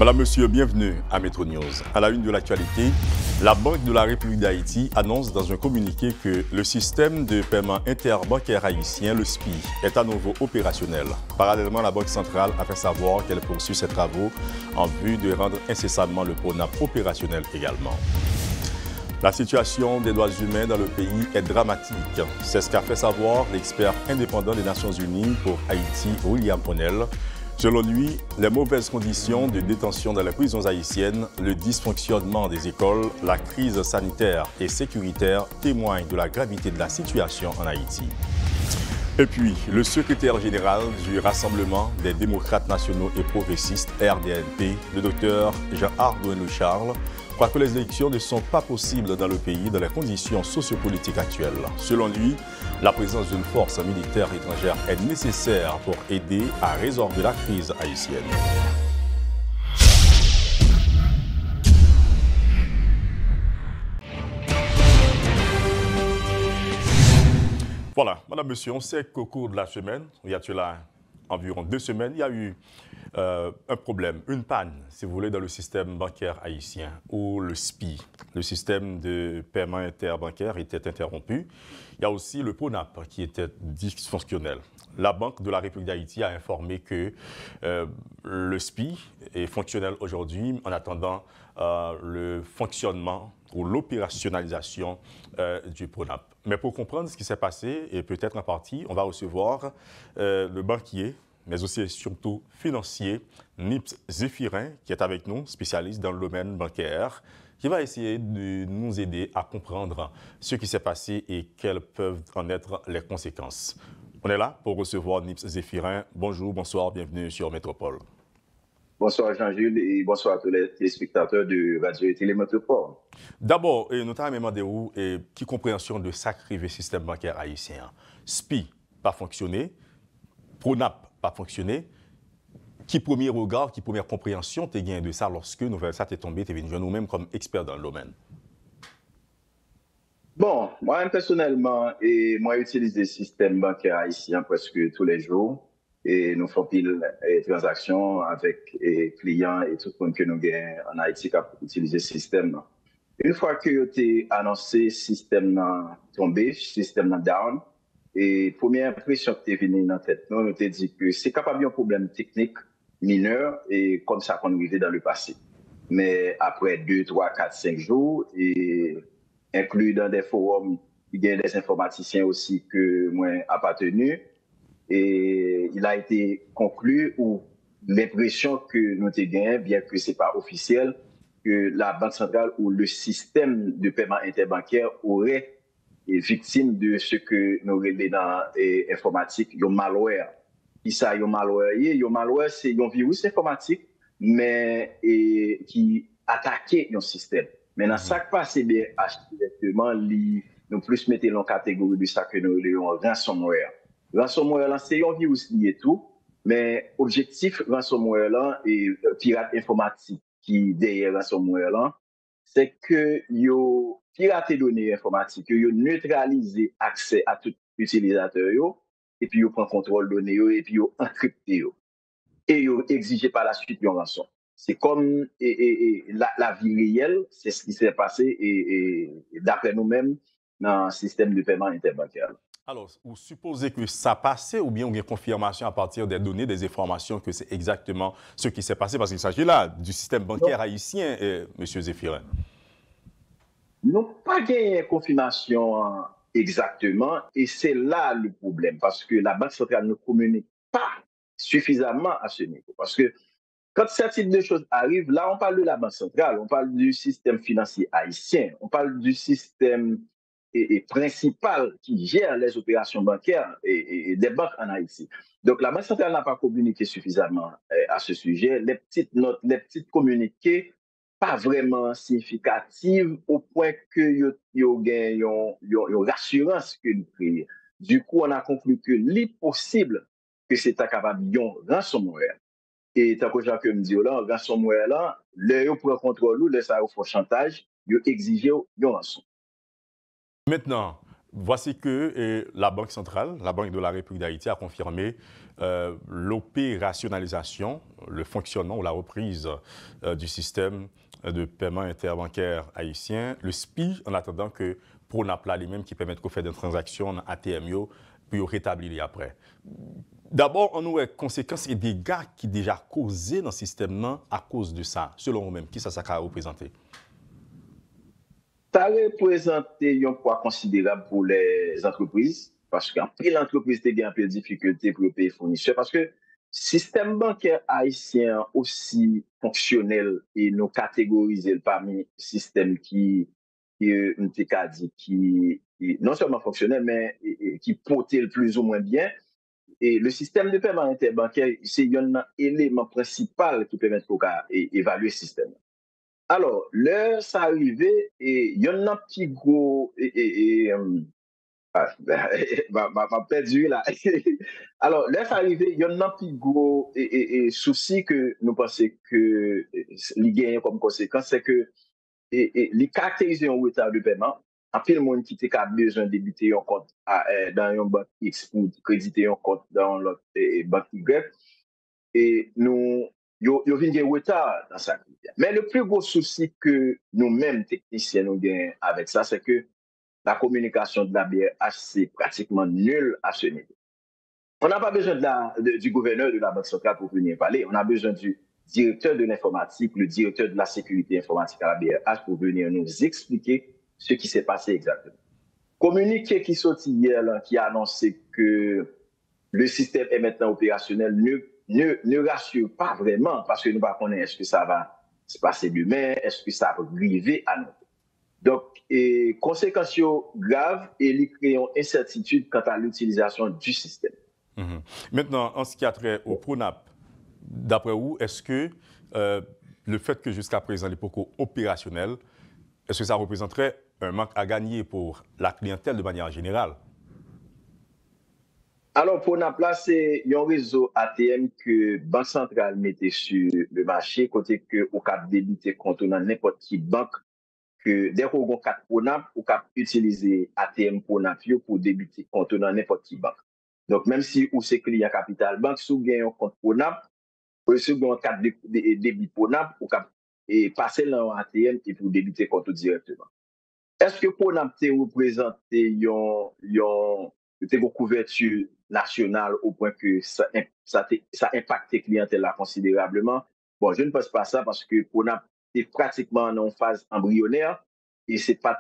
Madame, Monsieur, bienvenue à Métro News. À la une de l'actualité, la Banque de la République d'Haïti annonce dans un communiqué que le système de paiement interbancaire haïtien, le SPI, est à nouveau opérationnel. Parallèlement, la Banque centrale a fait savoir qu'elle poursuit ses travaux en vue de rendre incessamment le PRONAP opérationnel également. La situation des droits humains dans le pays est dramatique. C'est ce qu'a fait savoir l'expert indépendant des Nations Unies pour Haïti, William O'Neill. Selon lui, les mauvaises conditions de détention dans les prisons haïtiennes, le dysfonctionnement des écoles, la crise sanitaire et sécuritaire témoignent de la gravité de la situation en Haïti. Et puis, le secrétaire général du Rassemblement des démocrates nationaux et progressistes, RDNP, le docteur Jean-Ardouin Charles, croit que les élections ne sont pas possibles dans le pays dans les conditions sociopolitiques actuelles. Selon lui, la présence d'une force militaire étrangère est nécessaire pour aider à résorber la crise haïtienne. Voilà, Madame, Monsieur, on sait qu'au cours de la semaine, il y a cela environ 2 semaines, il y a eu un problème, une panne, si vous voulez, dans le système bancaire haïtien, où le SPI, le système de paiement interbancaire, était interrompu. Il y a aussi le PRONAP qui était dysfonctionnel. La Banque de la République d'Haïti a informé que le SPI est fonctionnel aujourd'hui en attendant le fonctionnement ou l'opérationnalisation du PRONAP. Mais pour comprendre ce qui s'est passé, et peut-être en partie, on va recevoir le banquier, mais aussi et surtout financier, Nips Zéphirin, qui est avec nous, spécialiste dans le domaine bancaire, qui va essayer de nous aider à comprendre ce qui s'est passé et quelles peuvent en être les conséquences. On est là pour recevoir Nips Zéphirin. Bonjour, bonsoir, bienvenue sur Métropole. Bonsoir Jean-Jules et bonsoir à tous les téléspectateurs de Radio et Télé Métropole. D'abord, nous avons demandé où et qui compréhension de sacré système bancaire haïtien. SPI, pas fonctionné. PRONAP, pas fonctionné. Qui premier regard, qui première compréhension tu gagné de ça lorsque nouvelle ça t'est tombé, tu es venu nous-mêmes comme expert dans le domaine? Bon, moi personnellement, moi j'utilise le système bancaire haïtien presque tous les jours et nous faisons pile transactions avec les clients et tout le monde que nous gagnons en Haïti qui a utilisé ce système. Une fois que tu as annoncé le système tombé, le système down, et première impression que tu es venu dans la tête, nous t'ai dit que c'est capable d'un problème technique mineur et comme ça qu'on arrivait dans le passé. Mais après 2, 3, 4, 5 jours, et inclus dans des forums, il y a des informaticiens aussi que moi appartenu, et il a été conclu ou l'impression que nous avons gagné, bien que ce n'est pas officiel, que la Banque centrale ou le système de paiement interbancaire aurait est victime de ce que nous relevons dans l'informatique, le malware. Qui ça, le malware? Le malware, c'est un virus informatique, mais qui attaque un système. Maintenant, ça qui passe bien directement, nous plus mettons en catégorie de ça que nous relevons ransomware. Ransomware, c'est un virus lié tout, mais objectif ransomware là et pirate informatique qui derrière ransomware là, c'est que yo pirater données informatiques, yo neutraliser accès à tout utilisateur yo, et puis yo prend contrôle données yo, et puis yo encrypter yo. Et yo exiger par la suite une rançon. C'est comme la vie réelle, c'est ce qui s'est passé et d'après nous-mêmes dans le système de paiement interbancaire. Alors, vous supposez que ça passait ou bien vous avez confirmation à partir des données, des informations que c'est exactement ce qui s'est passé? Parce qu'il s'agit là du système bancaire haïtien, M. Zéphirin. Nous pas gagné confirmation exactement et c'est là le problème parce que la Banque centrale ne communique pas suffisamment à ce niveau. Parce que quand ce type de choses arrive, là on parle de la Banque centrale, on parle du système financier haïtien, on parle du système principal qui gère les opérations bancaires et des banques en Haïti. Donc la Banque centrale n'a pas communiqué suffisamment à ce sujet. Les petites notes, les petites communiqués, pas vraiment significatives au point que yo gagne une rassurance que nous créons. Du coup, on a conclu que l'impossible que c'est capable d'un ransomware. Et tant que Jacques me dit là, ransomware là, le prend contrôle, le ça fait chantage, yo exiger un rançon. Maintenant, voici que la Banque centrale, la Banque de la République d'Haïti, a confirmé l'opérationnalisation, le fonctionnement ou la reprise du système de paiement interbancaire haïtien, le SPI, en attendant que Pronapla lui-même qui permet de faire des transactions en ATM, puis rétablir après. D'abord, on a des conséquences et dégâts qui déjà causés dans le système à cause de ça, selon vous-même. Qui ça a représenté? Ça représente un poids considérable pour les entreprises, parce qu'en plus l'entreprise a un peu de difficulté pour payer fournisseurs, parce que le système bancaire haïtien aussi fonctionnel et nous catégorisé parmi les systèmes qui non seulement fonctionnel, mais qui portait le plus ou moins bien. Et le système de paiement interbancaire, c'est un élément principal qui permet d'évaluer le système. Alors, là, ça arrivait et il y en a un petit gros. M'a perdu là. Alors, là, ça arrivait, il y en a un petit gros souci que nous pensons que les gagnent comme conséquence, c'est que les caractériser un retard de paiement. En fait, le monde qui a besoin de débuter un compte dans une banque X ou créditer un compte dans l'autre banque Y. Et nous, yo vinn gen retard dans ça. Mais le plus gros souci que nous-mêmes, techniciens, nous gagnons avec ça, c'est que la communication de la BRH, c'est pratiquement nul à ce niveau. On n'a pas besoin du gouverneur de la Banque centrale pour venir parler. On a besoin du directeur de l'informatique, le directeur de la sécurité informatique à la BRH pour venir nous expliquer ce qui s'est passé exactement. Communiqué qui sorti hier, là, qui a annoncé que le système est maintenant opérationnel, ne rassure pas vraiment parce que nous ne connaissons pas est-ce que ça va se passer demain, est-ce que ça va arriver à nous. Donc, conséquences graves et ils créent une incertitude quant à l'utilisation du système. Maintenant, en ce qui a trait au PRONAP, d'après vous, est-ce que le fait que jusqu'à présent, les POCO opérationnels, est-ce que ça représenterait un manque à gagner pour la clientèle de manière générale? Alors, PRONAP, là, c'est un réseau ATM que Banque centrale mettait sur le marché, côté que au cap débiter compte dans n'importe qui banque, que dès qu'on a 4 PRONAP, on peut utiliser ATM PRONAP pour débuter compte dans n'importe qui banque. Donc, même si vous êtes client Capital Bank, si vous avez un compte PRONAP, si vous avez un carte de débit PRONAP, vous pouvez passer dans ATM et pour débuter compte directement. Est-ce que PRONAP représente une couverture nationale au point que ça impacte les clientèles là considérablement? Bon, je ne pense pas ça parce que PRONAP est pratiquement en phase embryonnaire et c'est pas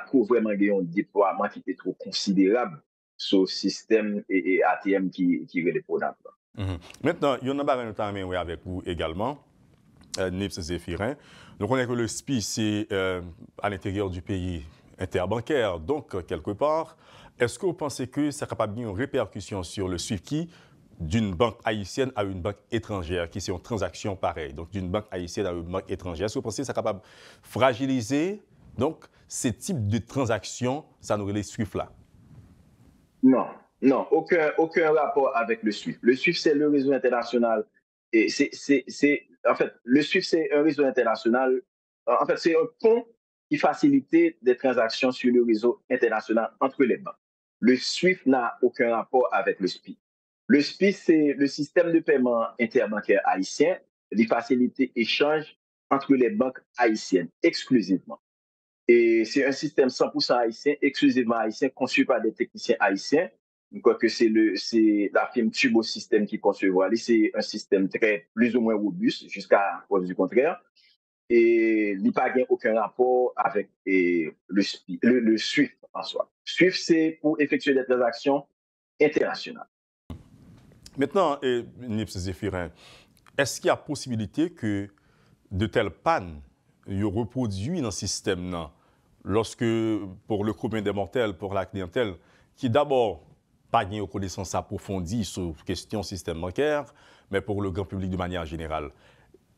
trop vraiment un déploiement qui était trop considérable sur le système et ATM qui est le PRONAP. Maintenant, il y en a notamment avec vous également. Nips Zéphirin. Donc, on est que le SPI, c'est à l'intérieur du pays interbancaire. Donc, quelque part, est-ce que vous pensez que ça capable bien une répercussion sur le suivi d'une banque haïtienne à une banque étrangère, qui c'est une transaction pareille, donc d'une banque haïtienne à une banque étrangère? Est-ce que vous pensez que ça capable fragiliser donc ces types de transactions, ça nous les SWIFT là? Non, aucun rapport avec le SWIFT. Le SWIFT, c'est le réseau international. Et en fait, le SWIFT, c'est un réseau international. En fait, c'est un pont qui facilite des transactions sur le réseau international entre les banques. Le SWIFT n'a aucun rapport avec le SPI. Le SPI, c'est le système de paiement interbancaire haïtien, qui facilite l'échange entre les banques haïtiennes exclusivement. Et c'est un système 100% haïtien, exclusivement haïtien, conçu par des techniciens haïtiens. Je crois que c'est la firme Tubo System qui concevra. C'est un système plus ou moins robuste, jusqu'à preuve du contraire. Et il n'y a pas aucun rapport avec le SWIFT en soi. SWIFT, c'est pour effectuer des transactions internationales. Maintenant, Nips Zéphirin, est-ce qu'il y a possibilité que de telles pannes reproduisent dans le système lorsque, pour le commun des mortels, pour la clientèle, qui d'abord pas une connaissance approfondie sur la question système bancaire, mais pour le grand public de manière générale,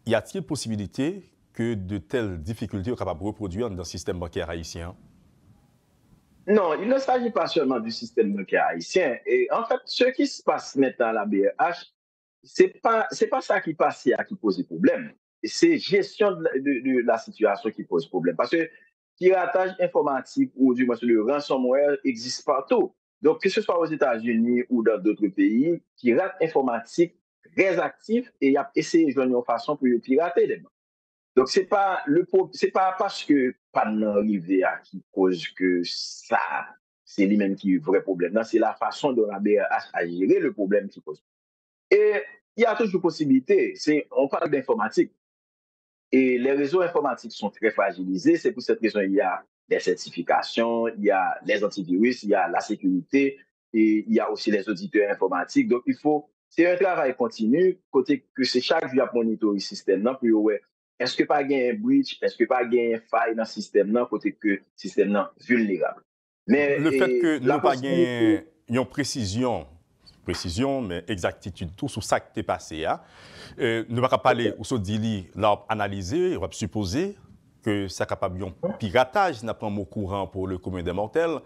y a-t-il possibilité que de telles difficultés soient capables de reproduire dans le système bancaire haïtien? Non, il ne s'agit pas seulement du système bancaire haïtien. Et en fait, ce qui se passe maintenant à la BRH, c'est pas ça qui passe qui pose problème. C'est gestion de la situation qui pose problème. Parce que piratage informatique ou du moins le ransomware existe partout. Donc, que ce soit aux États-Unis ou dans d'autres pays, pirate informatique très actif et il a essayé de jouer une façon pour pirater les banques. Donc, c'est pas parce que pas arrivé à qui cause que ça, c'est lui-même qui est le vrai problème. Non, c'est la façon dont la BRH a géré le problème qui cause. Et il y a toujours possibilité. On parle d'informatique. Et les réseaux informatiques sont très fragilisés. C'est pour cette raison qu'il y a les certifications, il y a les antivirus, il y a la sécurité et il y a aussi les auditeurs informatiques. Donc, c'est un travail continu, côté que c'est chaque jour à monitorer le système, non, pour ouais, est-ce que pas gain un breach, est-ce que pas gain un faille dans le système, non, côté que le système non vulnérable. Mais Le fait que la nous pas possibilité. une précision, mais exactitude, tout sur ça qui est passé, hein. Ne pas parler ou se dire, là, analyser, on va supposer que ça capable de piratage, n'a pas un mot courant pour le commun des mortels.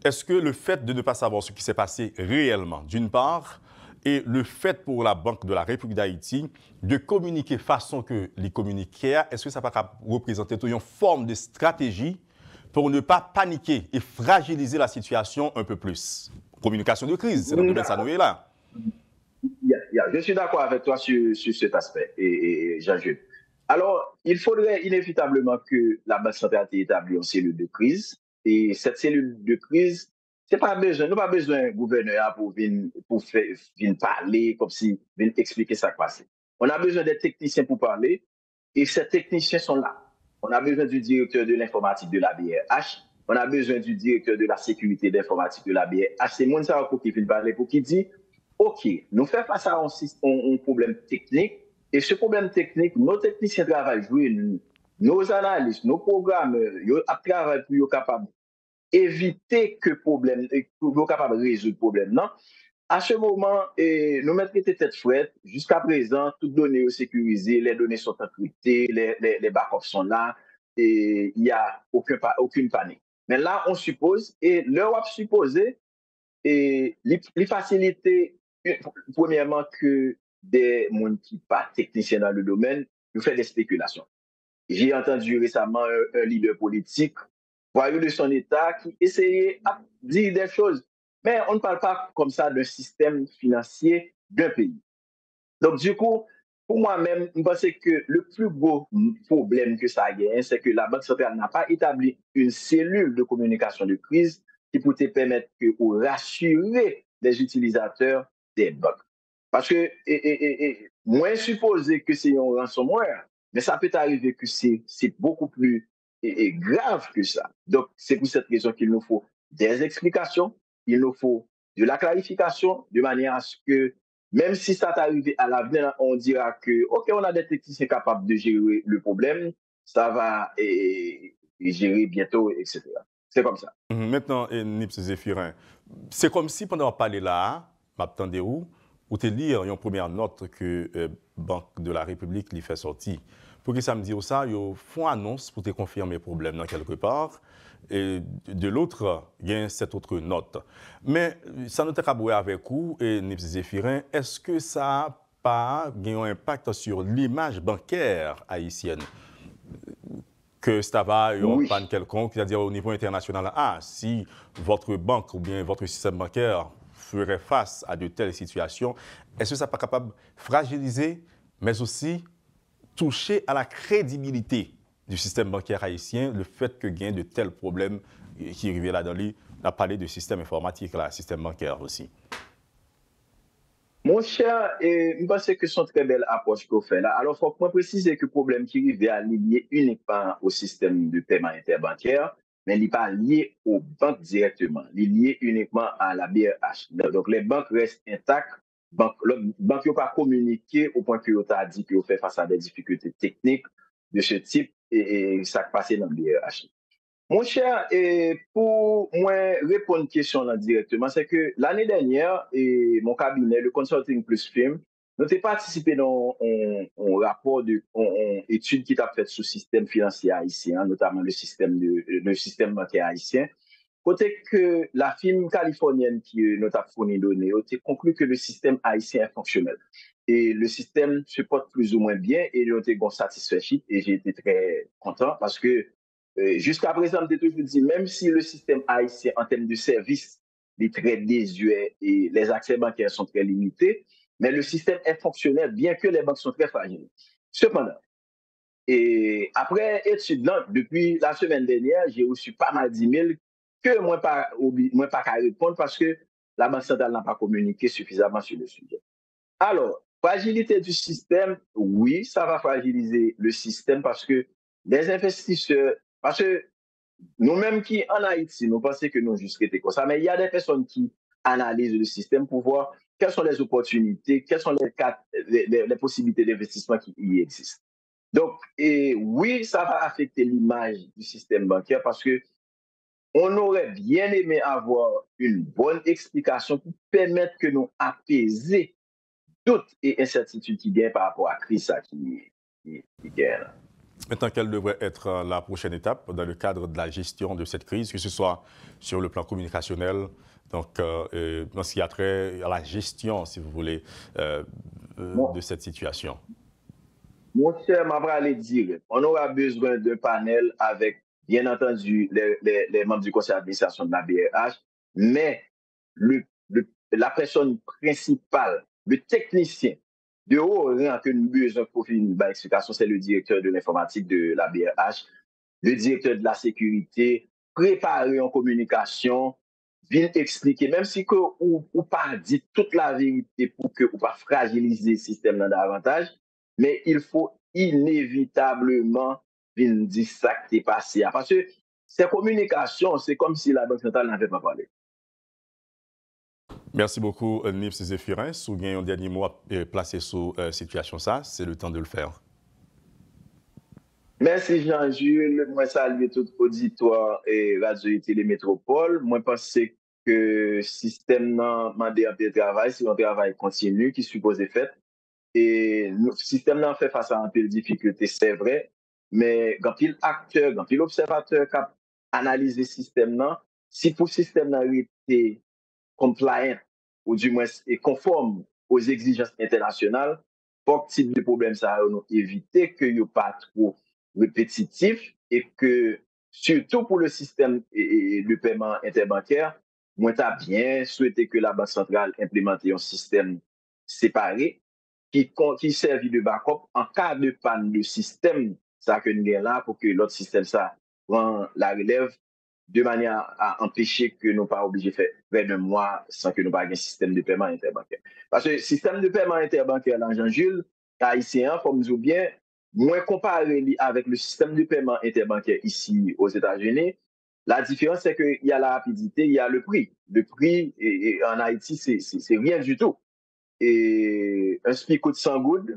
Est-ce que le fait de ne pas savoir ce qui s'est passé réellement, d'une part, et le fait pour la Banque de la République d'Haïti de communiquer façon que les communiqués, est-ce que ça peut représenter une forme de stratégie pour ne pas paniquer et fragiliser la situation un peu plus? Communication de crise, c'est dans le domaine ça nous est là. Je suis d'accord avec toi sur cet aspect, et Jean-Jules. Alors, il faudrait inévitablement que la Banque centrale établisse une cellule de crise. Et cette cellule de crise, nous n'avons pas besoin d'un gouverneur pour venir parler, comme si venir expliquer ce qui passe. On a besoin des techniciens pour parler, et ces techniciens sont là. On a besoin du directeur de l'informatique de la BRH, on a besoin du directeur de la sécurité d'informatique de la BRH. C'est mon ça pour qui vient parler, pour qui dit OK, nous faisons face à un problème technique, et ce problème technique, nos techniciens travaillent, nos analystes, nos programmes, ils travaillent pour être capables d'éviter que le problème, pour être capable de résoudre le problème. Non? À ce moment, nous mettons tête fouette. Jusqu'à présent, toutes les données sont sécurisées, les données sont encryptées, les backups sont là, et il n'y a aucune panique. Mais là, on suppose, et l'heure à supposer, et les facilités, premièrement, que des gens qui ne sont pas techniciens dans le domaine, nous font des spéculations. J'ai entendu récemment un leader politique, voyou de son État, qui essayait de dire des choses. Mais on ne parle pas comme ça d'un système financier d'un pays. Donc, du coup, pour moi-même, je pense que le plus gros problème que ça a gagné, c'est que la Banque centrale n'a pas établi une cellule de communication de crise qui pourrait permettre de rassurer les utilisateurs des banques. Parce que, moins supposé que c'est un ransomware, mais ça peut arriver que c'est beaucoup plus grave que ça. Donc, c'est pour cette raison qu'il nous faut des explications, il nous faut de la clarification, de manière à ce que même si ça t'arrive à l'avenir, on dira que, OK, on a des techniciens capables de gérer le problème, ça va gérer bientôt, etc. C'est comme ça. Maintenant, Nips Zéphirin, c'est comme si pendant qu'on parlait là, m'attendez où te lire une première note que Banque de la République lui fait sortir. Pour que ça me dise ça, ils font annonce pour te confirmer les problèmes dans quelque part. Et de l'autre, il y a cette autre note. Mais ça nous a avec vous, et Nips Zéphirin, est-ce que ça n'a pas un impact sur l'image bancaire haïtienne? Que ça va en panne quelconque, c'est-à-dire au niveau international. Ah, si votre banque ou bien votre système bancaire ferait face à de telles situations, est-ce que ça n'est pas capable de fragiliser, mais aussi toucher à la crédibilité du système bancaire haïtien, le fait que gagne de tels problèmes qui arrivent là-dedans, on a parlé de système informatique, là, système bancaire aussi. Mon cher, je pense que c'est une très belle approche qu'on fait là. Alors, il faut préciser que le problème qui arrive à lié uniquement au système de paiement interbancaire, mais il n'est pas lié aux banques directement. Il est lié uniquement à la BRH. Donc, les banques restent intactes. Les banques n'ont pas communiqué au point que vous a dit qu'ils ont fait face à des difficultés techniques de ce type et ça a passé dans la BRH. Mon cher, pour moi répondre à une question là directement, c'est que l'année dernière, mon cabinet, le Consulting Plus Firm, nous avons participé dans un rapport une étude qui a fait sur le système financier haïtien, notamment le système bancaire haïtien. Côté que la firme californienne qui nous a fourni données, a conclu que le système haïtien est fonctionnel. Et le système se porte plus ou moins bien et nous avons été satisfaits et j'ai été très content parce que jusqu'à présent, je toujours dit, même si le système haïtien, en termes de services, est très désuet et les accès bancaires sont très limités, mais le système est fonctionnel, bien que les banques sont très fragiles. Cependant, et après étude, depuis la semaine dernière, j'ai reçu pas mal d'emails que moi pas qu'à répondre parce que la Banque centrale n'a pas communiqué suffisamment sur le sujet. Alors, fragilité du système, oui, ça va fragiliser le système parce que les investisseurs, parce que nous-mêmes qui en Haïti, nous pensons que nous juste été comme ça, mais il y a des personnes qui analysent le système pour voir quelles sont les opportunités, quelles sont les possibilités d'investissement qui y existent. Donc, oui, ça va affecter l'image du système bancaire parce que on aurait bien aimé avoir une bonne explication pour permettre que nous apaiser toutes les incertitudes qui gagnent par rapport à la crise qui gagne. Maintenant, quelle devrait être la prochaine étape dans le cadre de la gestion de cette crise, que ce soit sur le plan communicationnel, donc dans ce qui a trait à la gestion, si vous voulez, de cette situation? Mon cher, m'a aller dire, on aura besoin d'un panel avec, bien entendu, les membres du conseil d'administration de la BRH, mais la personne principale, le technicien de haut rang que nous besoin pour faire une bonne explication, c'est le directeur de l'informatique de la BRH, le directeur de la sécurité, préparer en communication, bien expliquer, même si que ou pas dit toute la vérité pour que ou pas fragiliser le système davantage, mais il faut inévitablement dire ça qui est passé. Parce que ces communications, c'est comme si la Banque centrale n'avait pas parlé. Merci beaucoup, Nips Zéphirin. Si vous avez un dernier mot à placer sur la situation, ça, c'est le temps de le faire. Merci Jean-Jules. Moi, salue tout auditoire et radio et télémétropole. Moi, je pense que le système de travail, c'est un travail continu qui suppose être fait. Et le système là fait face à un peu de difficultés, c'est vrai, mais quand il acteur, quand il observateur qui analyse le système là, si pour le système là était compliant ou du moins est conforme aux exigences internationales, pour type de problème ça nous éviter que il pas trop répétitif et que surtout pour le système et le paiement interbancaire, moi t'as bien souhaité que la Banque centrale implémente un système séparé qui servit de backup en cas de panne de système, ça que nous avons là pour que l'autre système ça prend la relève de manière à empêcher que nous pas obligés de faire près d'un mois sans que nous pas un système de paiement interbancaire. Parce que le système de paiement interbancaire, là, Jean-Jules, haïtien, comme nous bien, moins comparé avec le système de paiement interbancaire ici aux États-Unis, la différence, c'est qu'il y a la rapidité, il y a le prix. Le prix en Haïti, c'est rien du tout. Et un SPI coûte 100 gouttes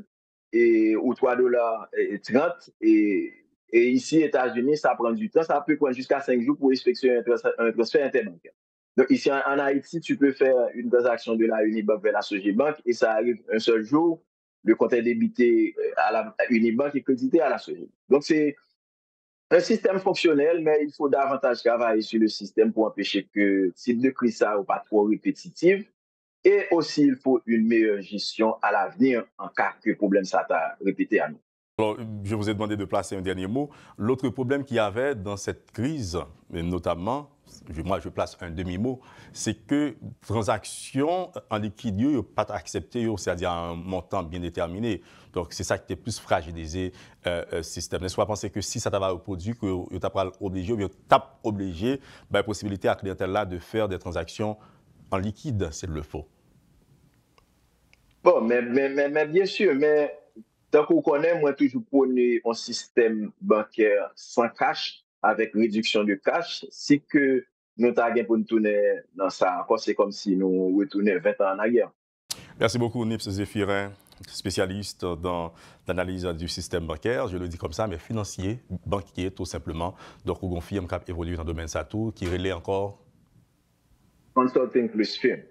ou 3,30 $. Et ici, aux États-Unis, ça prend du temps. Ça peut prendre jusqu'à 5 jours pour effectuer un transfert interbancaire. Donc ici, en Haïti, tu peux faire une transaction de la Unibank vers la Sogebank et ça arrive un seul jour. Le compte est débité à la Unibank et crédité à la Sogebank. Donc c'est un système fonctionnel, mais il faut davantage travailler sur le système pour empêcher que le type de crise ça ou pas trop répétitive. Et aussi, il faut une meilleure gestion à l'avenir en cas que le problème ça t'a répété à nous. Alors, je vous ai demandé de placer un dernier mot. L'autre problème qu'il y avait dans cette crise, notamment, moi je place un demi-mot, c'est que transactions en liquide ne pas acceptées, c'est-à-dire un montant bien déterminé. Donc c'est ça qui était plus fragilisé le système. N'est-ce pas penser que si ça t'avait reproduit, que tu n'as obligé, ou bien tu obligé, la possibilité à la clientèle là de faire des transactions en liquide, s'il le faut. Bon, mais bien sûr, mais tant qu'on connaît, moi, toujours prôné un système bancaire sans cash, avec réduction de cash, c'est que nous avons pour nous tourner dans ça. C'est comme si nous retournions 20 ans en arrière. Merci beaucoup, Nips Zéphirin, spécialiste dans l'analyse du système bancaire. Je le dis comme ça, mais financier, banquier, tout simplement. Donc, on confirme qu'il a évolué dans le domaine ça tout, qui relaie encore. Consulting plus firme.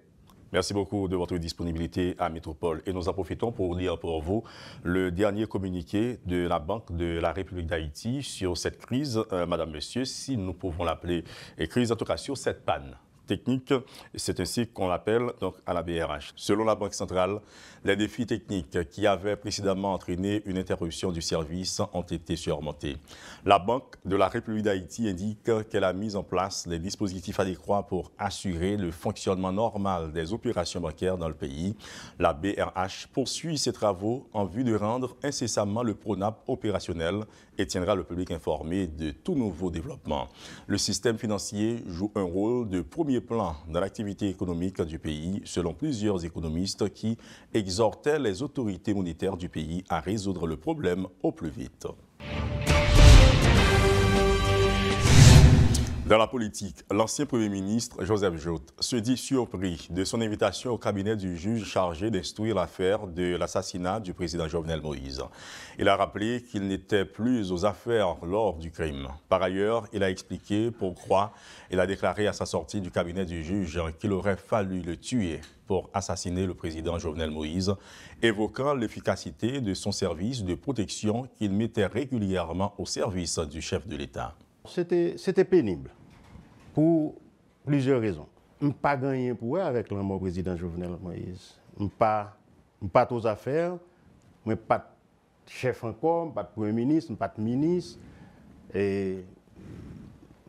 Merci beaucoup de votre disponibilité à Métropole. Et nous en profitons pour lire pour vous le dernier communiqué de la Banque de la République d'Haïti sur cette crise, Madame, Monsieur, si nous pouvons l'appeler crise, en tout cas sur cette panne techniques, c'est ainsi qu'on l'appelle donc à la BRH. Selon la Banque centrale, les défis techniques qui avaient précédemment entraîné une interruption du service ont été surmontés. La Banque de la République d'Haïti indique qu'elle a mis en place les dispositifs adéquats pour assurer le fonctionnement normal des opérations bancaires dans le pays. La BRH poursuit ses travaux en vue de rendre incessamment le PRONAP opérationnel et tiendra le public informé de tout nouveau développement. Le système financier joue un rôle de premier plan dans l'activité économique du pays, selon plusieurs économistes qui exhortaient les autorités monétaires du pays à résoudre le problème au plus vite. Dans la politique, l'ancien Premier ministre Joseph Jotte se dit surpris de son invitation au cabinet du juge chargé d'instruire l'affaire de l'assassinat du président Jovenel Moïse. Il a rappelé qu'il n'était plus aux affaires lors du crime. Par ailleurs, il a expliqué pourquoi il a déclaré à sa sortie du cabinet du juge qu'il aurait fallu le tuer pour assassiner le président Jovenel Moïse, évoquant l'efficacité de son service de protection qu'il mettait régulièrement au service du chef de l'État. C'était pénible. Pour plusieurs raisons. Je n'ai pas gagné pour eux avec le mort président Jovenel Moïse. Je n'ai pas aux affaires, je n'ai pas de chef encore, pas de premier ministre, pas de ministre. Et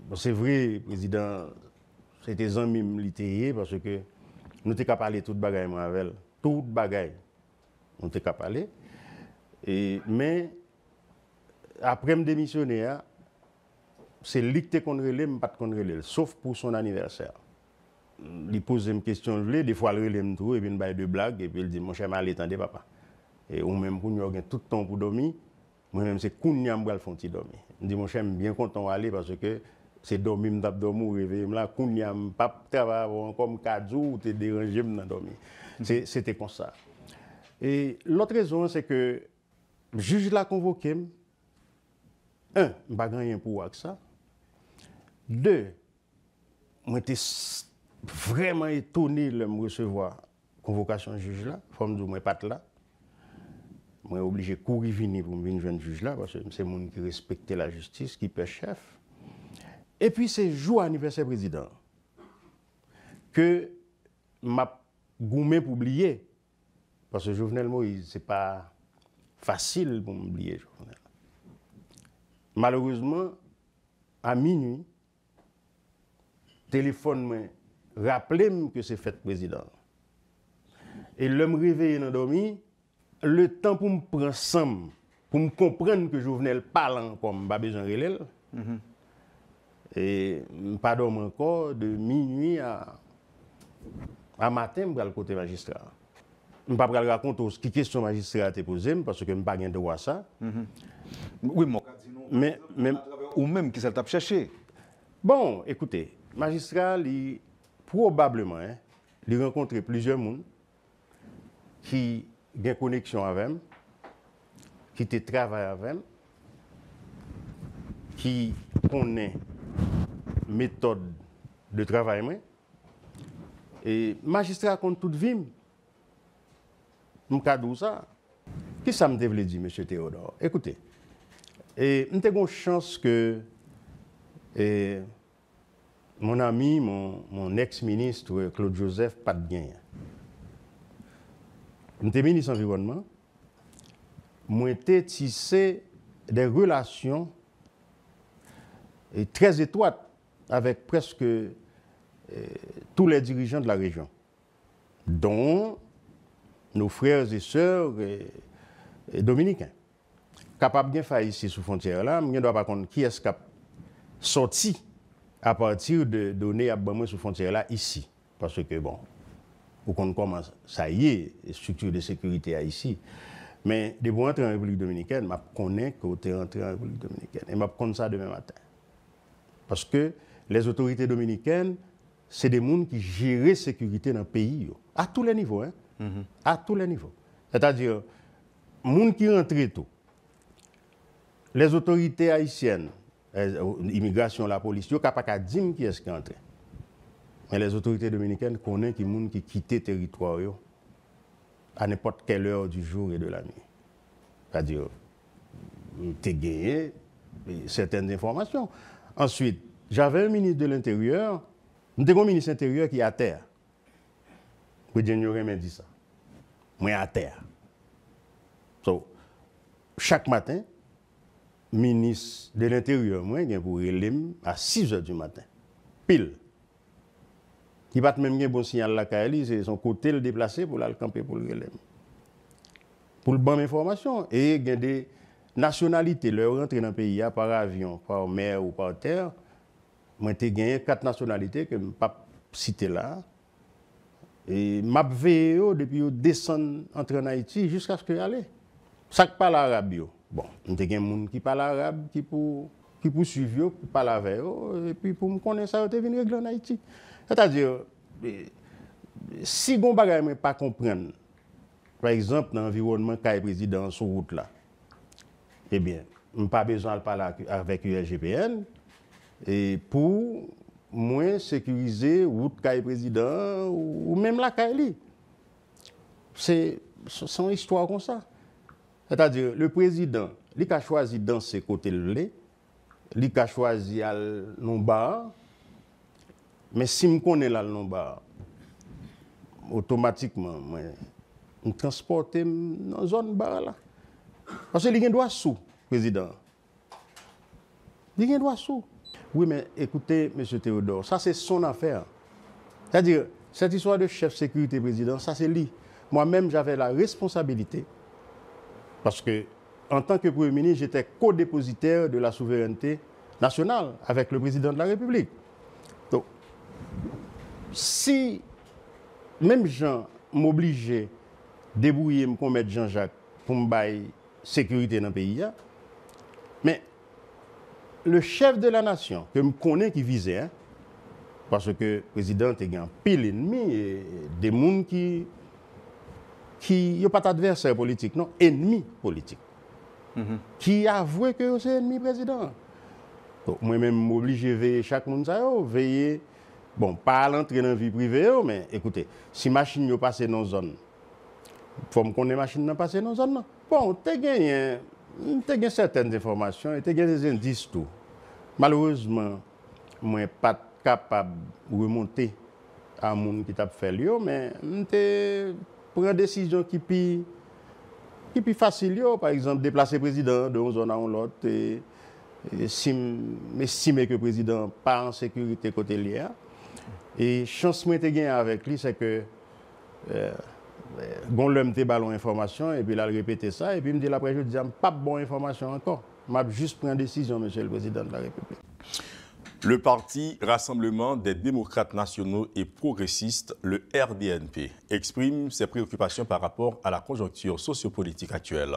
bon, c'est vrai, le président, c'était un amis militaire parce que nous étions capables de parler toute bagaille avec elle. Toute bagaille. Nous étions capables de parler. Mais après me démissionner, c'est lui qui qu'on relève, mais pas qu'on relève, sauf pour son anniversaire. Il pose une question, des fois il relève tout, et puis il fait deux blagues, et puis il dit, mon cher, allez, attendez, papa. Et ou même, quand il y a tout le temps pour dormir, moi-même, c'est quand il y a un font dormir. Je dis, mon cher, je suis bien content d'aller parce que c'est dormir, je dormir, réveiller, là, quand il y a pas travailler comme 4 jours, tu es dérangé, je dormir. C'était comme ça. Et l'autre raison, c'est que le juge l'a convoqué. Un, je n'ai pas gagné pour voir ça. Deux, j'étais vraiment étonné de me recevoir la convocation du juge là. Il faut me dire que je ne suis pas là. Je suis obligé de courir venir pour me venir jouer le juge là, parce que c'est le monde qui respecte la justice, qui est chef. Et puis c'est le jour anniversaire président que je goûté pour oublier. Parce que Jovenel Moïse, ce n'est pas facile pour m'oublier Jovenel. Malheureusement, à minuit, téléphone me rappelle que c'est fait président. Et le me réveiller dans dormi, le temps pour me prendre ensemble, pour me comprendre que Jovenel parle comme pas besoin de relève. Et pas dormir encore de minuit à matin, je vais le côté magistrat. Je ne vais pas raconter ce qui question magistrat a posé parce que je n'ai pas de droit à ça. Oui, mais ou même qui ça t'a cherché. Bon, écoutez, magistrat, probablement, il rencontre plusieurs personnes qui ont une connexion avec lui, qui travaillent avec lui, qui connaissent la méthode de travail. Et magistrat compte toute vie. Je me ça. Qu'est-ce que ça me devait dire, M. Théodore? Écoutez, et nous avons une chance que mon ami, mon ex-ministre Claude Joseph, pas de bien. Nous sommes ministre de l'Environnement. Nous avons tissé des relations très étroites avec presque tous les dirigeants de la région, dont nos frères et sœurs dominicains. Capable de faire ici sous frontière là, je ne dois pas comprendre qui est-ce qui a sorti à partir de données à Bamoué sous frontière là ici. Parce que bon, pour qu'on commence, ça y est, les structures de sécurité à ici. Mais de bon entrer en République dominicaine, je connais que tu es entré en République dominicaine. Et je connais ça demain matin. Parce que les autorités dominicaines, c'est des gens qui gèrent la sécurité dans le pays, à tous les niveaux. Hein? À tous les niveaux. C'est-à-dire, les gens qui rentrent tout, les autorités haïtiennes, l'immigration, la police, ils ne sont pas dire qui est-ce qui est entré. Mais les autorités dominicaines connaissent les gens qui quittent le territoire à n'importe quelle heure du jour et de la nuit. C'est-à-dire, tu as gagné certaines informations. Ensuite, j'avais un ministre de l'Intérieur Nous avons un ministre intérieur qui est à terre. Le président m'a dit ça. Moi à terre. So, chaque matin, ministre de l'Intérieur, moi, il pour relève à 6 h du matin. Pile. Qui va même un bon signal la Kaili, c'est son côté le déplacer pour aller camper pour le relève. Pour le bonne information. Et il y a des nationalités, leur rentrée dans le pays par avion, par mer ou par terre. Moi, j'ai gagné 4 nationalités que je ne peux pas citer là. Et m'a veillé depuis que je descends entrer en Haïti jusqu'à ce que j'aille. Ça qui parle arabe. Bon, il y a des gens qui parlent arabe, qui pour suivre, pour parler avec eux, et puis pour me connaître ça, je viens régler en Haïti. C'est-à-dire, si on ne pas comprendre, par exemple, dans l'environnement qu'a le président sur route là, eh bien, je n'ai pas besoin de parler avec l'USGPN et pour moins sécuriser route qu'a le président ou même la Kaili. C'est une histoire comme ça. C'est-à-dire, le président, il a choisi dans ses côtés le lait, il a choisi le non-bar, mais si je connais le non-bar, automatiquement, je transporte dans la zone bar là. Parce qu'il y a un droit sous, président. Il y a un droit sous. Oui, mais écoutez, M. Théodore, ça c'est son affaire. C'est-à-dire, cette histoire de chef sécurité président, ça c'est lui. Moi-même, j'avais la responsabilité. Parce que, en tant que Premier ministre, j'étais co-dépositaire de la souveraineté nationale avec le président de la République. Donc, si même Jean m'obligeait à débrouiller, me commettre Jean-Jacques pour me bailler sécurité dans le pays, mais le chef de la nation, que je connais qui visait, parce que le président a un pile ennemi, et des gens qui n'ont pas d'adversaire politique, non, ennemi politique, qui avouent que c'est ennemi président. Donc, moi-même, je m'oblige à veiller chaque monde, veiller, bon, pas à l'entrée dans la vie privée, mais écoutez, si la machine passe dans une zone, il faut que les machines passent dans une zone. Bon, tu as gagné certaines informations et tu as gagné des indices tout. Malheureusement, je ne suis pas capable de remonter à un monde qui t'a fait l'eau, mais je prends une décision qui est plus facile, par exemple, déplacer le président d'une zone à l'autre, et estimer que le président n'est pas en sécurité côté lié. Et chance que j'ai avec lui, c'est que bon l'homme te ballon information et puis il a répété ça et puis il me dit après je dis pas bonne information encore. M'a juste pris une décision, monsieur le président de la République. Le parti Rassemblement des démocrates nationaux et progressistes, le RDNP, exprime ses préoccupations par rapport à la conjoncture sociopolitique actuelle.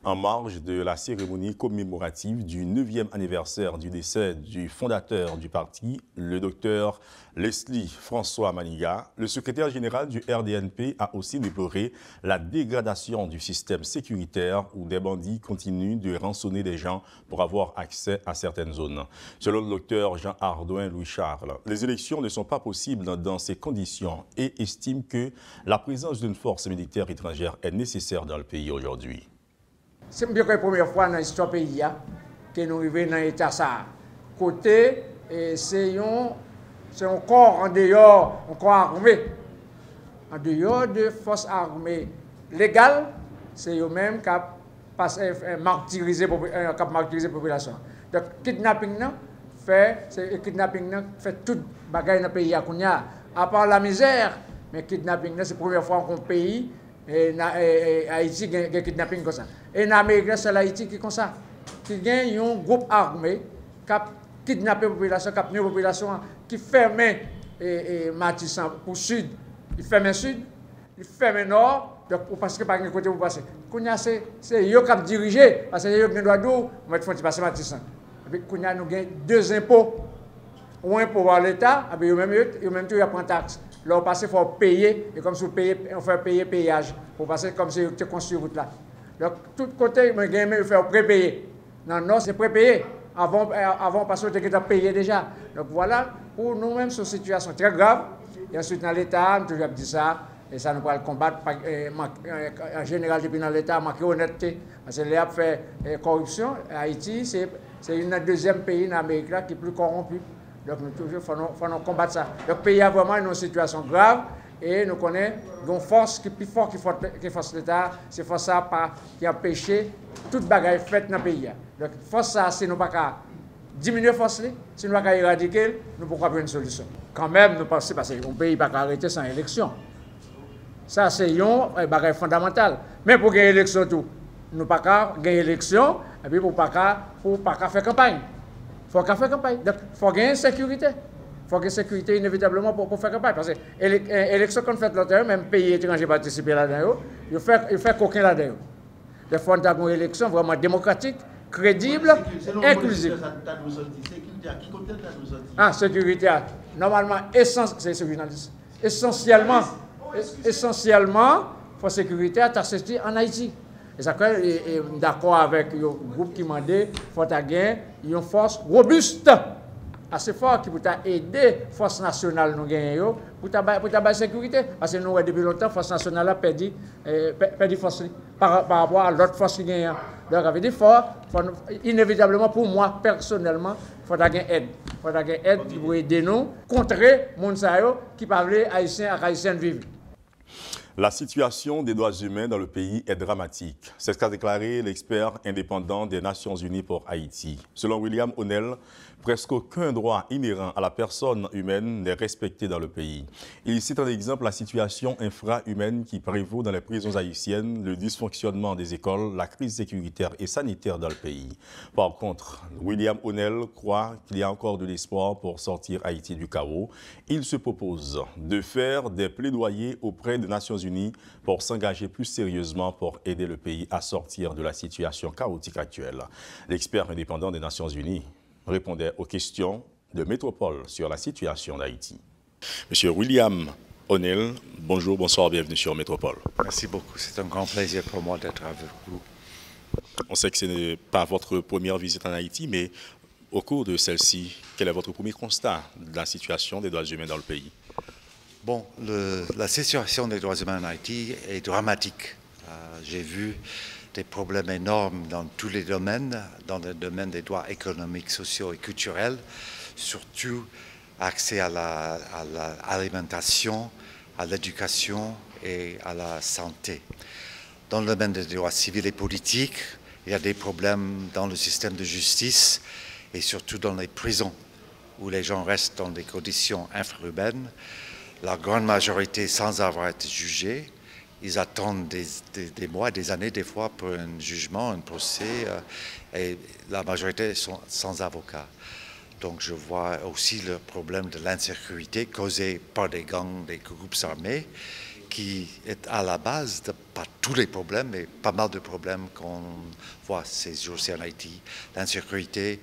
En marge de la cérémonie commémorative du 9e anniversaire du décès du fondateur du parti, le docteur Leslie François Maniga, le secrétaire général du RDNP a aussi déploré la dégradation du système sécuritaire où des bandits continuent de rançonner des gens pour avoir accès à certaines zones. Selon le docteur Jean Ardouin Louis-Charles, les élections ne sont pas possibles dans ces conditions et estime que la présence d'une force militaire étrangère est nécessaire dans le pays aujourd'hui. C'est bien que la première fois dans l'histoire du pays que nous arrivons dans l'état ça. Côté, c'est un corps en dehors, un corps armé. En dehors de forces armées légales, c'est eux-mêmes qui ont martyrisé la population. Donc, kidnapping fait tout bagaille dans le pays. À part la misère, mais kidnapping, c'est la première fois qu'on pays, Haïti a un kidnapping comme ça. Et en Amérique, c'est l'Haïti qui est comme ça. Qui a un groupe armé qui a kidnappé la population, qui a pris la population, qui ferme Matissan pour le sud. Il ferme le sud, il ferme le nord, donc pour passer par un côté pour passer. C'est eux qui ont dirigé, parce que eux qui ont droit d'où, on va faire passer Matissan. Et puis, nous avons deux impôts. Un impôt par l'État, et même ils prennent taxe. Là, on passe, il faut payer, et comme si on fait payer péage, pour passer comme si on construit route là. Donc, tout côté, il faut pré-payer. Non, non, c'est pré-payé. Avant, parce qu'on était payé déjà. Donc, voilà, pour nous-mêmes, c'est une situation très grave. Et ensuite, dans l'État, on toujours dit ça, et ça nous va le combattre. En général, depuis dans l'État, manquer honnêteté. Parce que l'État fait corruption. Haïti, c'est un deuxième pays en Amérique là, qui est plus corrompu. Donc nous toujours faut combattre ça. Donc le pays a vraiment une situation grave et nous connaissons une force qui est plus forte que force l'État, c'est force ça qui a empêché toute bagaille faite dans le pays. Donc force ça, c'est nous pas diminuer force, si nous ne pouvons pas éradiquer, nous ne pouvons pas prendre une solution. Quand même, nous pensons parce qu'on ne peut pas arrêter sans élection. Ça, c'est un bagage fondamental. Mais pour gagner l'élection, tout, nous ne pouvons pas gagner l'élection, et puis pour ne pas faire campagne. Il faut faire campagne. Donc, il faut gagner sécurité. Il faut gagner sécurité inévitablement pour faire campagne. Parce que l'élection qu'on fait l'autre, même pays étranger participer là-dedans, il fait coquin là-dedans. Il faut une élection vraiment démocratique, crédible, inclusive. Ah, sécurité. Normalement, c'est journaliste. Essentiellement, pour sécurité, tu as sorti en Haïti. Et ça fait d'accord avec le groupe qui m'a dit qu'il faut gagner une force robuste, assez forte, qui peut aider la force nationale nous gagner pour la sécurité. Parce que nous, depuis longtemps, la force nationale a perdu force par rapport à l'autre force qui gagne. Donc, ça veut dire inévitablement, pour moi, personnellement, il faut gagner aide. Il faut gagner aide pour aider nous, contrer les gens qui parlent haïtien et haïtien vivre. La situation des droits humains dans le pays est dramatique. C'est ce qu'a déclaré l'expert indépendant des Nations Unies pour Haïti. Selon William O'Neill, presque aucun droit inhérent à la personne humaine n'est respecté dans le pays. Il cite en exemple la situation infra-humaine qui prévaut dans les prisons haïtiennes, le dysfonctionnement des écoles, la crise sécuritaire et sanitaire dans le pays. Par contre, William O'Neill croit qu'il y a encore de l'espoir pour sortir Haïti du chaos. Il se propose de faire des plaidoyers auprès des Nations Unies pour s'engager plus sérieusement pour aider le pays à sortir de la situation chaotique actuelle. L'expert indépendant des Nations Unies répondait aux questions de Métropole sur la situation d'Haïti. Monsieur William O'Neill, bonjour, bonsoir, bienvenue sur Métropole. Merci beaucoup, c'est un grand plaisir pour moi d'être avec vous. On sait que ce n'est pas votre première visite en Haïti, mais au cours de celle-ci, quel est votre premier constat de la situation des droits humains dans le pays? Bon, la situation des droits humains en Haïti est dramatique. J'ai vu des problèmes énormes dans tous les domaines, dans le domaine des droits économiques, sociaux et culturels, surtout accès à l'alimentation, à l'éducation et à la santé. Dans le domaine des droits civils et politiques, il y a des problèmes dans le système de justice et surtout dans les prisons, où les gens restent dans des conditions infrahumaines, la grande majorité sans avoir été jugés. Ils attendent des mois, des années, des fois, pour un jugement, un procès, et la majorité sont sans avocat. Donc je vois aussi le problème de l'insécurité causé par des gangs, des groupes armés, qui est à la base de pas tous les problèmes, mais pas mal de problèmes qu'on voit ces jours-ci en Haïti. L'insécurité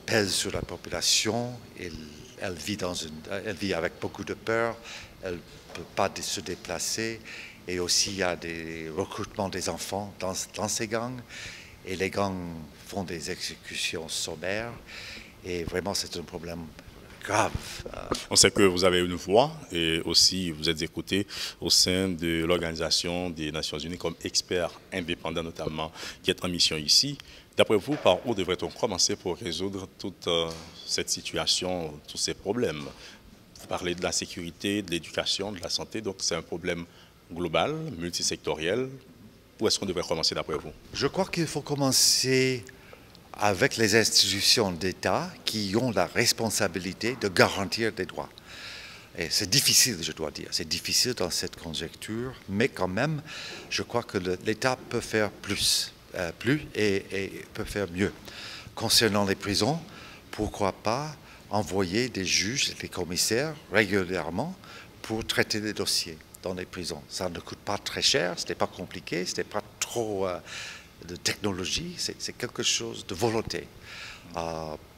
pèse sur la population, elle vit avec beaucoup de peur, elle ne peut pas se déplacer. Et aussi, il y a des recrutements des enfants dans ces gangs. Et les gangs font des exécutions sommaires. Et vraiment, c'est un problème grave. On sait que vous avez une voix et aussi vous êtes écouté au sein de l'Organisation des Nations Unies comme expert indépendant notamment, qui est en mission ici. D'après vous, par où devrait-on commencer pour résoudre toute cette situation, tous ces problèmes? Vous parlez de la sécurité, de l'éducation, de la santé, donc c'est un problème global, multisectoriel. Où est-ce qu'on devrait commencer d'après vous? Je crois qu'il faut commencer avec les institutions d'État qui ont la responsabilité de garantir des droits. Et c'est difficile, je dois dire, c'est difficile dans cette conjecture, mais quand même, je crois que l'État peut faire plus et peut faire mieux. Concernant les prisons, pourquoi pas envoyer des juges et des commissaires régulièrement pour traiter des dossiers dans les prisons. Ça ne coûte pas très cher, ce n'est pas compliqué, ce n'est pas trop de technologie, c'est quelque chose de volonté.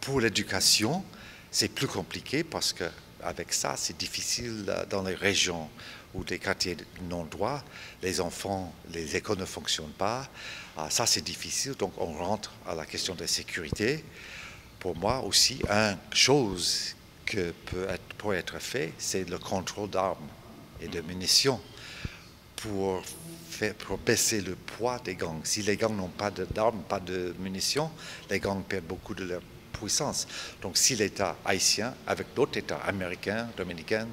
Pour l'éducation, c'est plus compliqué parce qu'avec ça, c'est difficile dans les régions ou des quartiers non-droits, les enfants, les écoles ne fonctionnent pas. Ça, c'est difficile, donc on rentre à la question de la sécurité. Pour moi aussi, une chose que peut être fait, c'est le contrôle d'armes et de munitions pour baisser le poids des gangs. Si les gangs n'ont pas d'armes, pas de munitions, les gangs perdent beaucoup de leur puissance. Donc si l'État haïtien, avec d'autres États américains, dominicains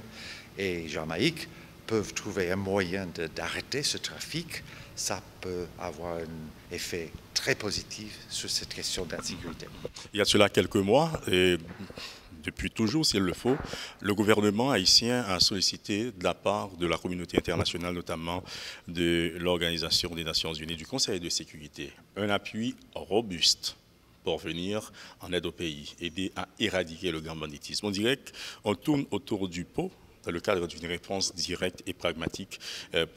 et Jamaïque, peuvent trouver un moyen d'arrêter ce trafic, ça peut avoir un effet très positif sur cette question d'insécurité. Il y a cela quelques mois, et depuis toujours, s'il le faut, le gouvernement haïtien a sollicité de la part de la communauté internationale, notamment de l'Organisation des Nations Unies, du Conseil de sécurité, un appui robuste pour venir en aide au pays, aider à éradiquer le grand banditisme. On dirait qu'on tourne autour du pot dans le cadre d'une réponse directe et pragmatique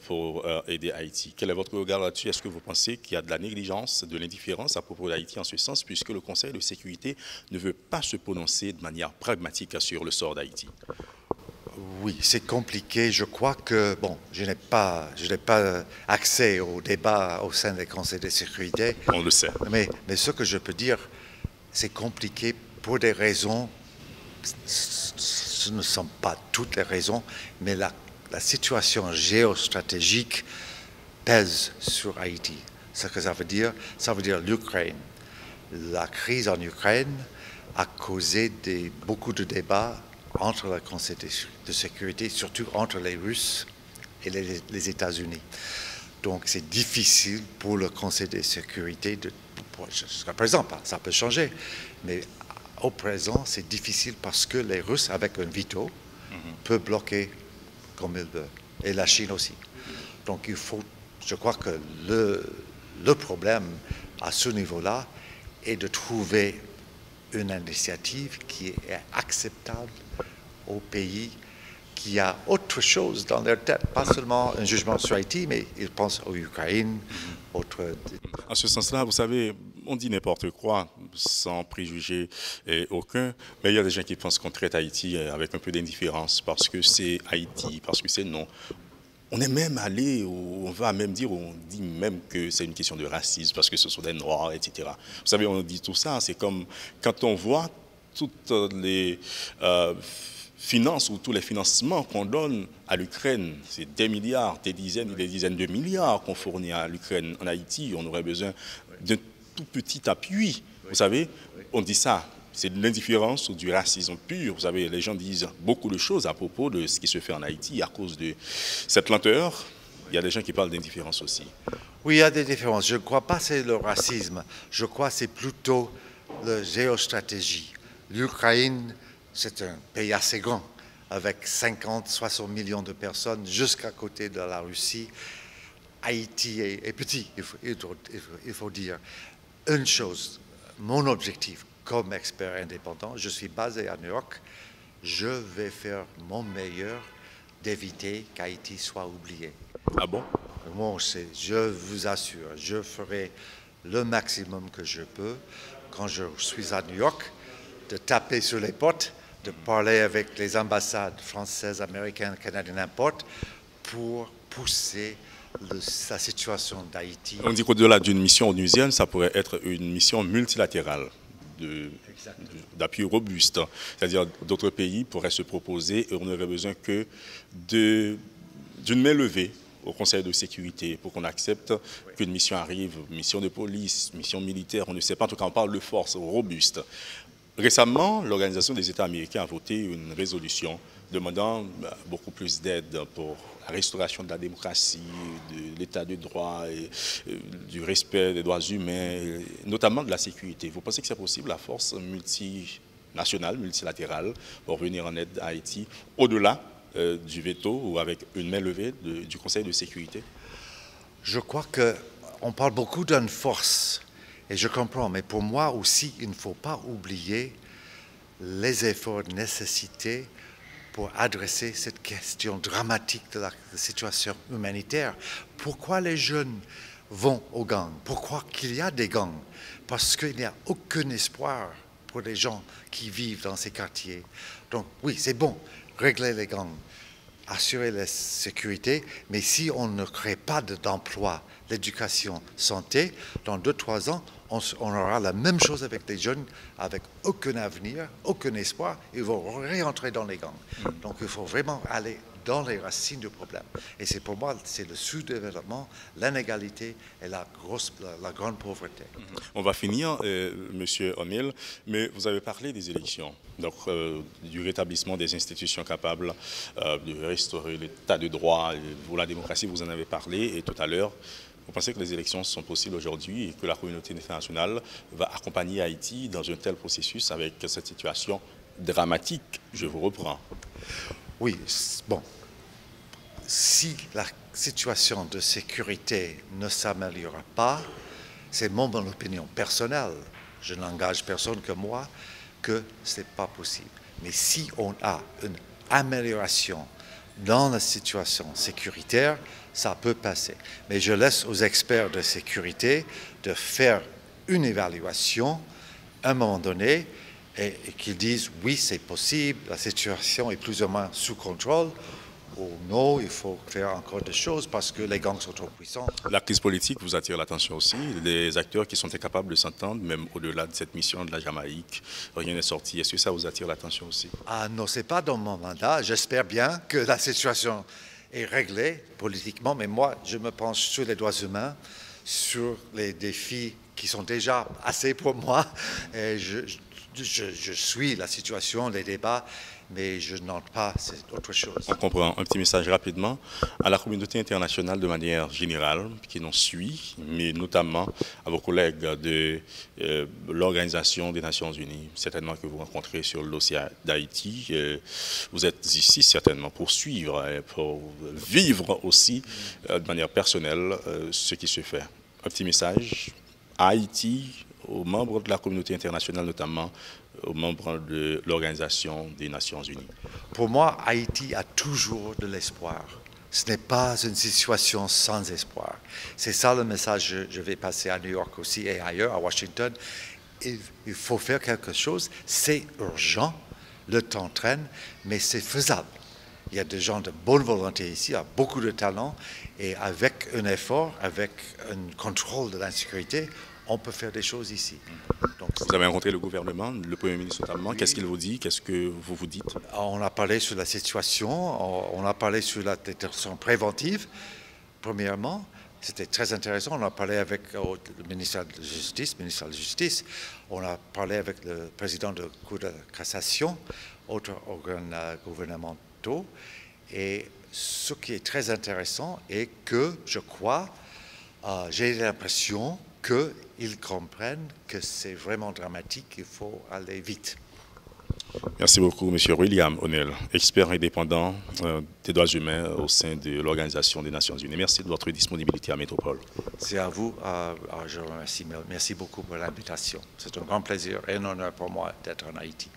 pour aider Haïti. Quel est votre regard là-dessus? Est-ce que vous pensez qu'il y a de la négligence, de l'indifférence à propos d'Haïti en ce sens, puisque le Conseil de sécurité ne veut pas se prononcer de manière pragmatique sur le sort d'Haïti? Oui, c'est compliqué. Je crois que, bon, je n'ai pas accès au débat au sein des conseils de sécurité. On le sait. Mais ce que je peux dire, c'est compliqué pour des raisons, ce ne sont pas toutes les raisons, mais la situation géostratégique pèse sur Haïti. Ce que ça veut dire l'Ukraine. La crise en Ukraine a causé beaucoup de débats entre le Conseil de sécurité, surtout entre les Russes et les États-Unis. Donc c'est difficile pour le Conseil de sécurité jusqu'à présent, ça peut changer, mais au présent c'est difficile parce que les Russes, avec un veto, peuvent bloquer comme ils veulent, et la Chine aussi. Donc je crois que le problème à ce niveau-là est de trouver une initiative qui est acceptable au pays qui a autre chose dans leur tête, pas seulement un jugement sur Haïti, mais ils pensent aux Ukraine, autres... En ce sens-là, vous savez, on dit n'importe quoi, sans préjugés aucun, mais il y a des gens qui pensent qu'on traite Haïti avec un peu d'indifférence, parce que c'est Haïti, parce que c'est non. On est même allé, on va même dire, on dit même que c'est une question de racisme, parce que ce sont des Noirs, etc. Vous savez, on dit tout ça, c'est comme quand on voit toutes les finances ou tous les financements qu'on donne à l'Ukraine, c'est des milliards, des dizaines de milliards qu'on fournit à l'Ukraine. En Haïti, on aurait besoin d'un tout petit appui. Vous savez, on dit ça, c'est de l'indifférence ou du racisme pur. Vous savez, les gens disent beaucoup de choses à propos de ce qui se fait en Haïti à cause de cette lenteur. Il y a des gens qui parlent d'indifférence aussi. Oui, il y a des différences. Je ne crois pas que c'est le racisme. Je crois que c'est plutôt la géostratégie. L'Ukraine, c'est un pays assez grand, avec 50-60 millions de personnes jusqu'à côté de la Russie. Haïti est petit, il faut dire. Une chose, mon objectif comme expert indépendant, je suis basé à New York, je vais faire mon meilleur d'éviter qu'Haïti soit oublié. Ah bon? Bon, je vous assure, je ferai le maximum que je peux quand je suis à New York, de taper sur les portes, de parler avec les ambassades françaises, américaines, canadiennes, n'importe, pour pousser la situation d'Haïti. On dit qu'au-delà d'une mission onusienne, ça pourrait être une mission multilatérale, d'appui robuste. C'est-à-dire d'autres pays pourraient se proposer et on n'aurait besoin que d'une main levée au Conseil de sécurité pour qu'on accepte qu'une mission arrive, mission de police, mission militaire, on ne sait pas, en tout cas on parle de force robuste. Récemment, l'Organisation des États américains a voté une résolution demandant beaucoup plus d'aide pour la restauration de la démocratie, de l'état de droit, et du respect des droits humains, et notamment de la sécurité. Vous pensez que c'est possible, la force multinationale, multilatérale, pour venir en aide à Haïti, au-delà du veto ou avec une main levée du Conseil de sécurité? Je crois qu'on parle beaucoup d'une force, et je comprends, mais pour moi aussi, il ne faut pas oublier les efforts nécessités pour adresser cette question dramatique de la situation humanitaire. Pourquoi les jeunes vont aux gangs? Pourquoi qu'il y a des gangs? Parce qu'il n'y a aucun espoir pour les gens qui vivent dans ces quartiers. Donc oui, c'est bon, régler les gangs, assurer la sécurité, mais si on ne crée pas d'emploi, l'éducation, santé, dans 2-3 ans, on aura la même chose avec les jeunes, avec aucun avenir, aucun espoir. Ils vont réentrer dans les gangs. Donc il faut vraiment aller dans les racines du problème. Et c'est pour moi, c'est le sous-développement, l'inégalité et la grande pauvreté. On va finir, Monsieur O'Neill, mais vous avez parlé des élections, donc du rétablissement des institutions capables de restaurer l'état de droit, pour la démocratie, vous en avez parlé, et tout à l'heure, vous pensez que les élections sont possibles aujourd'hui et que la communauté internationale va accompagner Haïti dans un tel processus avec cette situation dramatique? Je vous reprends. Oui, bon, si la situation de sécurité ne s'améliore pas, c'est mon opinion personnelle, je n'engage personne que moi, que ce n'est pas possible. Mais si on a une amélioration dans la situation sécuritaire, ça peut passer. Mais je laisse aux experts de sécurité de faire une évaluation à un moment donné et qu'ils disent oui, c'est possible, la situation est plus ou moins sous contrôle, ou non, il faut faire encore des choses parce que les gangs sont trop puissants. La crise politique vous attire l'attention aussi. Les acteurs qui sont incapables de s'entendre, même au-delà de cette mission de la Jamaïque, rien n'est sorti. Est-ce que ça vous attire l'attention aussi? Ah non, ce n'est pas dans mon mandat. J'espère bien que la situation est réglée politiquement, mais moi, je me penche sur les droits humains, sur les défis qui sont déjà assez pour moi. Et je suis la situation, les débats, mais je n'entre pas, c'est autre chose. On comprend. Un petit message rapidement à la communauté internationale de manière générale, qui nous suit, mais notamment à vos collègues de l'Organisation des Nations Unies, certainement que vous rencontrez sur le dossier d'Haïti. Vous êtes ici certainement pour suivre, pour vivre aussi de manière personnelle ce qui se fait. Un petit message à Haïti, aux membres de la communauté internationale, notamment aux membres de l'Organisation des Nations Unies. Pour moi, Haïti a toujours de l'espoir. Ce n'est pas une situation sans espoir. C'est ça le message que je vais passer à New York aussi et ailleurs, à Washington. Il faut faire quelque chose. C'est urgent, le temps traîne, mais c'est faisable. Il y a des gens de bonne volonté ici, il y a beaucoup de talent, et avec un effort, avec un contrôle de l'insécurité, on peut faire des choses ici. Donc, vous avez rencontré le gouvernement, le Premier ministre notamment. Oui. Qu'est-ce qu'il vous dit? Qu'est-ce que vous vous dites? On a parlé sur la situation, on a parlé sur la détention préventive, premièrement. C'était très intéressant. On a parlé avec le ministère de la Justice, on a parlé avec le président de la Cour de cassation, autres organes gouvernementaux. Et ce qui est très intéressant est que, je crois, j'ai l'impression qu'ils comprennent que c'est vraiment dramatique, il faut aller vite. Merci beaucoup, M. William O'Neill, expert indépendant des droits humains au sein de l'Organisation des Nations Unies. Merci de votre disponibilité à Métropole. C'est à vous, je vous remercie. Merci beaucoup pour l'invitation. C'est un grand plaisir et un honneur pour moi d'être en Haïti.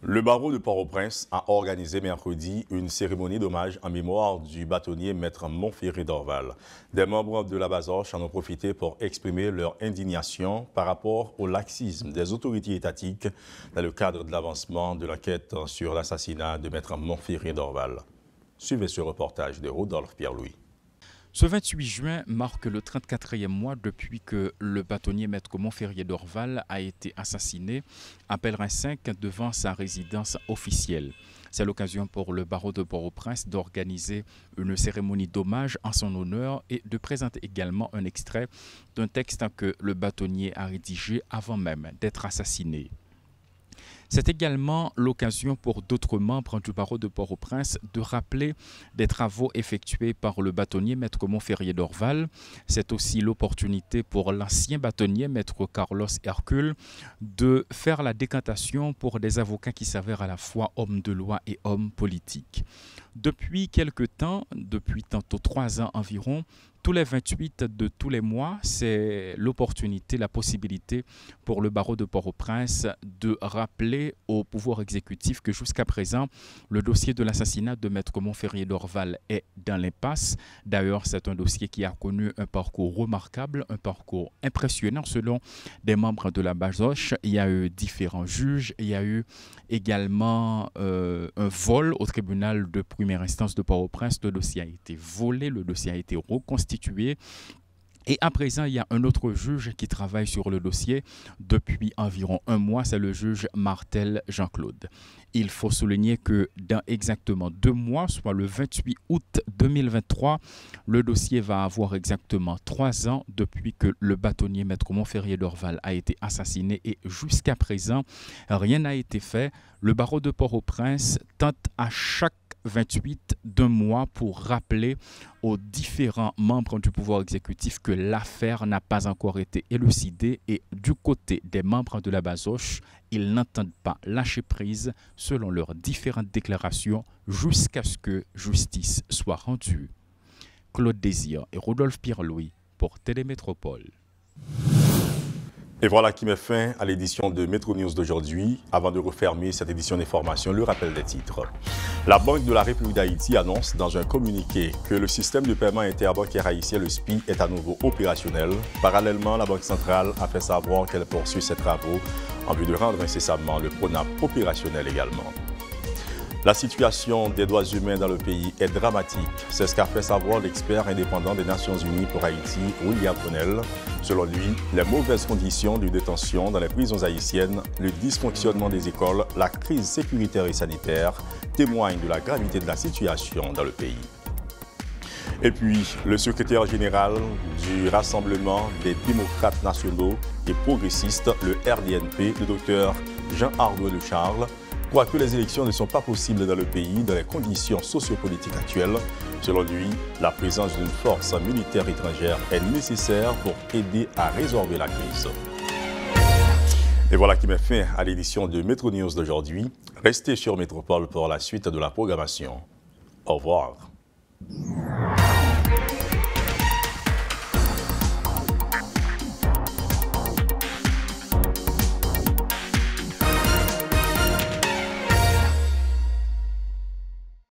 Le barreau de Port-au-Prince a organisé mercredi une cérémonie d'hommage en mémoire du bâtonnier Maître Montferré Dorval. Des membres de la Bazoche en ont profité pour exprimer leur indignation par rapport au laxisme des autorités étatiques dans le cadre de l'avancement de l'enquête sur l'assassinat de Maître Montferré Dorval. Suivez ce reportage de Rodolphe Pierre-Louis. Ce 28 juin marque le 34e mois depuis que le bâtonnier Maître Montferré Dorval a été assassiné à Pèlerin 5 devant sa résidence officielle. C'est l'occasion pour le barreau de Port-au-Prince d'organiser une cérémonie d'hommage en son honneur et de présenter également un extrait d'un texte que le bâtonnier a rédigé avant même d'être assassiné. C'est également l'occasion pour d'autres membres du barreau de Port-au-Prince de rappeler des travaux effectués par le bâtonnier Maître Montferré Dorval. C'est aussi l'opportunité pour l'ancien bâtonnier Maître Carlos Hercule de faire la décantation pour des avocats qui s'avèrent à la fois hommes de loi et hommes politiques. Depuis quelque temps, depuis tantôt 3 ans environ, tous les 28 de tous les mois, c'est l'opportunité, la possibilité pour le barreau de Port-au-Prince de rappeler au pouvoir exécutif que jusqu'à présent, le dossier de l'assassinat de Maître Montferré Dorval est dans l'impasse. D'ailleurs, c'est un dossier qui a connu un parcours remarquable, un parcours impressionnant selon des membres de la Bazoche. Il y a eu différents juges, il y a eu également un vol au tribunal de première instance de Port-au-Prince. Le dossier a été volé, le dossier a été reconstitué. Et à présent, il y a un autre juge qui travaille sur le dossier depuis environ un mois, c'est le juge Martel Jean-Claude. Il faut souligner que dans exactement 2 mois, soit le 28 août 2023, le dossier va avoir exactement 3 ans depuis que le bâtonnier Maître Montferrier Dorval a été assassiné et jusqu'à présent, rien n'a été fait. Le barreau de Port-au-Prince tente à chaque 28 d'un mois pour rappeler aux différents membres du pouvoir exécutif que l'affaire n'a pas encore été élucidée et du côté des membres de la Bazoche, ils n'entendent pas lâcher prise selon leurs différentes déclarations jusqu'à ce que justice soit rendue. Claude Désir et Rodolphe Pierre-Louis pour Télémétropole. Et voilà qui met fin à l'édition de Métro News d'aujourd'hui. Avant de refermer cette édition d'information, le rappel des titres. La Banque de la République d'Haïti annonce dans un communiqué que le système de paiement interbancaire haïtien, le SPI, est à nouveau opérationnel. Parallèlement, la Banque centrale a fait savoir qu'elle poursuit ses travaux en vue de rendre incessamment le PRONAP opérationnel également. La situation des droits humains dans le pays est dramatique. C'est ce qu'a fait savoir l'expert indépendant des Nations Unies pour Haïti, William Bonnell. Selon lui, les mauvaises conditions de détention dans les prisons haïtiennes, le dysfonctionnement des écoles, la crise sécuritaire et sanitaire témoignent de la gravité de la situation dans le pays. Et puis, le secrétaire général du Rassemblement des démocrates nationaux et progressistes, le RDNP, le docteur Jean-Arnaud de Charles, croit que les élections ne sont pas possibles dans le pays dans les conditions sociopolitiques actuelles. Selon lui, la présence d'une force militaire étrangère est nécessaire pour aider à résorber la crise. Et voilà qui met fin à l'édition de Métro News d'aujourd'hui. Restez sur Métropole pour la suite de la programmation. Au revoir.